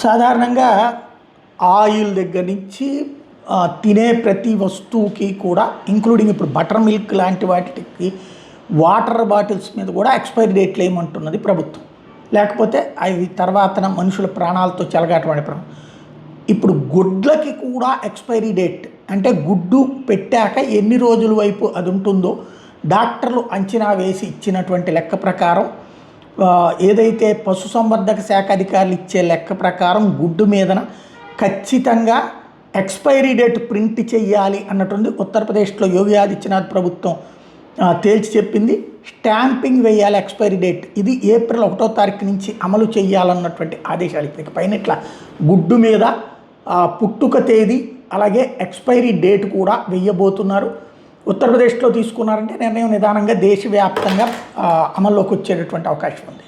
సాధారణంగా ఆయిల్ దగ్గర నుంచి తినే ప్రతి వస్తువుకి కూడా ఇంక్లూడింగ్ ఇప్పుడు బటర్ మిల్క్ లాంటి వాటికి వాటర్ బాటిల్స్ మీద కూడా ఎక్స్పైరీ డేట్లు ఏమంటున్నది ప్రభుత్వం. లేకపోతే అవి తర్వాత మనుషుల ప్రాణాలతో చెలగాటమాడే ప్రమాదం. ఇప్పుడు గుడ్లకి కూడా ఎక్స్పైరీ డేట్ అంటే గుడ్డు పెట్టాక ఎన్ని రోజుల వైపు అది ఉంటుందో డాక్టర్లు అంచనా వేసి ఇచ్చినటువంటి లెక్క ప్రకారం ఏదైతే పశుసంవర్ధక శాఖ అధికారులు ఇచ్చే లెక్క ప్రకారం గుడ్డు మీదన ఖచ్చితంగా ఎక్స్పైరీ డేట్ ప్రింట్ చెయ్యాలి అన్నటువంటి ఉత్తరప్రదేశ్లో యోగి ఆదిత్యనాథ్ ప్రభుత్వం తేల్చి చెప్పింది. స్టాంపింగ్ వేయాలి ఎక్స్పైరీ డేట్, ఇది ఏప్రిల్ 1వ తారీఖు నుంచి అమలు చేయాలన్నటువంటి ఆదేశాలు. ఇక పైన ఇట్లా గుడ్డు మీద పుట్టుక తేదీ అలాగే ఎక్స్పైరీ డేట్ కూడా వెయ్యబోతున్నారు. ఉత్తరప్రదేశ్లో తీసుకున్నారంటే నిర్ణయం నిదానంగా దేశవ్యాప్తంగా అమల్లోకి వచ్చేటటువంటి అవకాశం ఉంది.